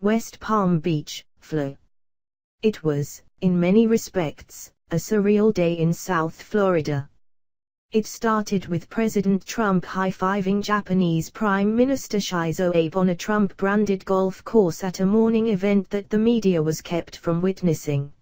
West Palm Beach, Fla. It was, in many respects, a surreal day in South Florida. It started with President Trump high-fiving Japanese Prime Minister Shinzo Abe on a Trump-branded golf course at a morning event that the media was kept from witnessing.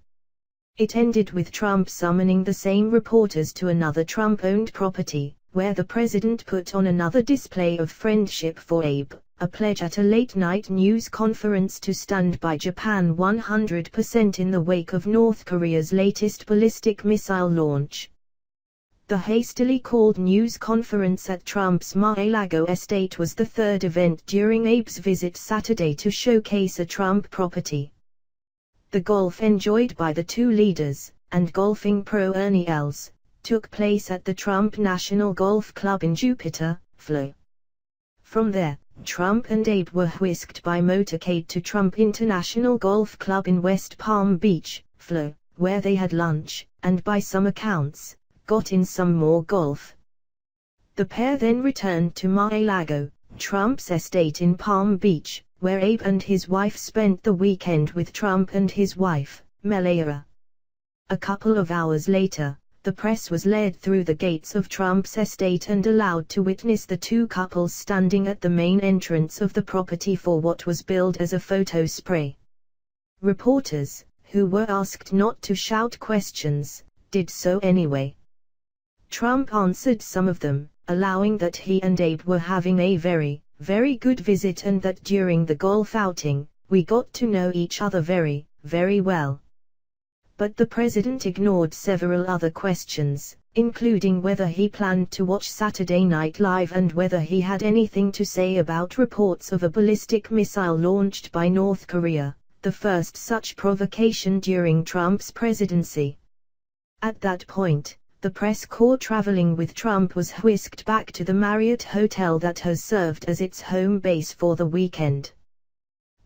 It ended with Trump summoning the same reporters to another Trump-owned property, where the president put on another display of friendship for Abe, a pledge at a late-night news conference to stand by Japan 100% in the wake of North Korea's latest ballistic missile launch. The hastily called news conference at Trump's Mar-a-Lago estate was the third event during Abe's visit Saturday to showcase a Trump property. The golf enjoyed by the two leaders, and golfing pro Ernie Els, took place at the Trump National Golf Club in Jupiter, Fla. From there, Trump and Abe were whisked by motorcade to Trump International Golf Club in West Palm Beach, Fla, where they had lunch, and by some accounts, got in some more golf. The pair then returned to Mar-a-Lago, Trump's estate in Palm Beach, where Abe and his wife spent the weekend with Trump and his wife, Melania. A couple of hours later, the press was led through the gates of Trump's estate and allowed to witness the two couples standing at the main entrance of the property for what was billed as a photo spray. Reporters, who were asked not to shout questions, did so anyway. Trump answered some of them, allowing that he and Abe were having a very, very good visit and that during the golf outing, we got to know each other very, very well. But the president ignored several other questions, including whether he planned to watch Saturday Night Live and whether he had anything to say about reports of a ballistic missile launched by North Korea, the first such provocation during Trump's presidency. At that point, the press corps traveling with Trump was whisked back to the Marriott hotel that has served as its home base for the weekend.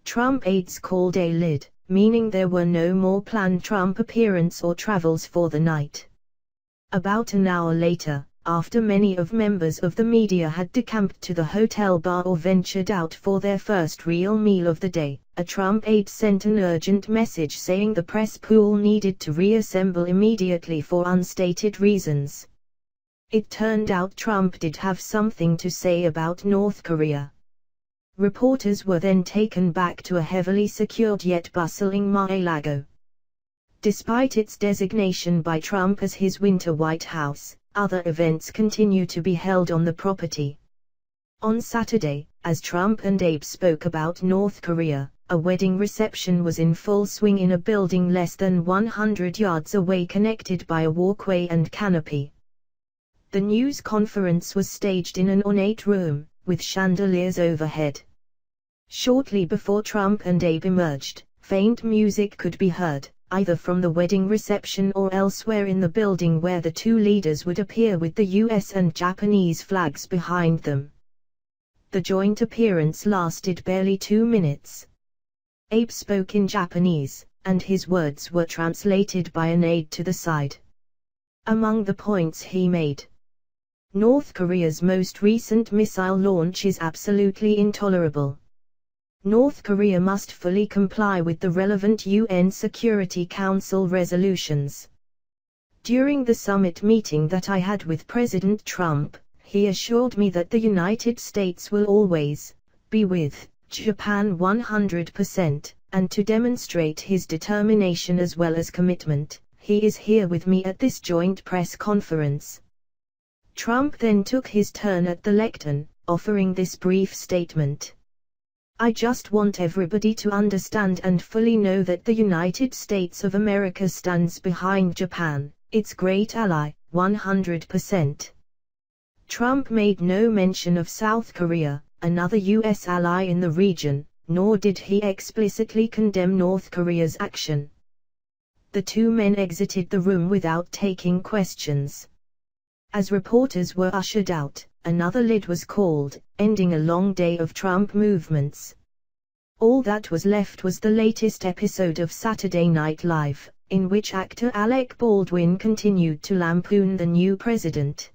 Trump aides called a lid, meaning there were no more planned Trump appearances or travels for the night. About an hour later, after many of members of the media had decamped to the hotel bar or ventured out for their first real meal of the day, a Trump aide sent an urgent message saying the press pool needed to reassemble immediately for unstated reasons. It turned out Trump did have something to say about North Korea. Reporters were then taken back to a heavily secured yet bustling Mar-a-Lago. Despite its designation by Trump as his winter White House, other events continue to be held on the property. On Saturday, as Trump and Abe spoke about North Korea, a wedding reception was in full swing in a building less than 100 yards away connected by a walkway and canopy. The news conference was staged in an ornate room, with chandeliers overhead. Shortly before Trump and Abe emerged, faint music could be heard, either from the wedding reception or elsewhere in the building where the two leaders would appear with the US and Japanese flags behind them. The joint appearance lasted barely 2 minutes. Abe spoke in Japanese, and his words were translated by an aide to the side. Among the points he made: North Korea's most recent missile launch is absolutely intolerable. North Korea must fully comply with the relevant UN Security Council resolutions. During the summit meeting that I had with President Trump, he assured me that the United States will always be with Japan 100%, and to demonstrate his determination as well as commitment, he is here with me at this joint press conference. Trump then took his turn at the lectern, offering this brief statement. I just want everybody to understand and fully know that the United States of America stands behind Japan, its great ally, 100%. Trump made no mention of South Korea, another U.S. ally in the region, nor did he explicitly condemn North Korea's action. The two men exited the room without taking questions. As reporters were ushered out, another lid was called, ending a long day of Trump movements. All that was left was the latest episode of Saturday Night Live, in which actor Alec Baldwin continued to lampoon the new president.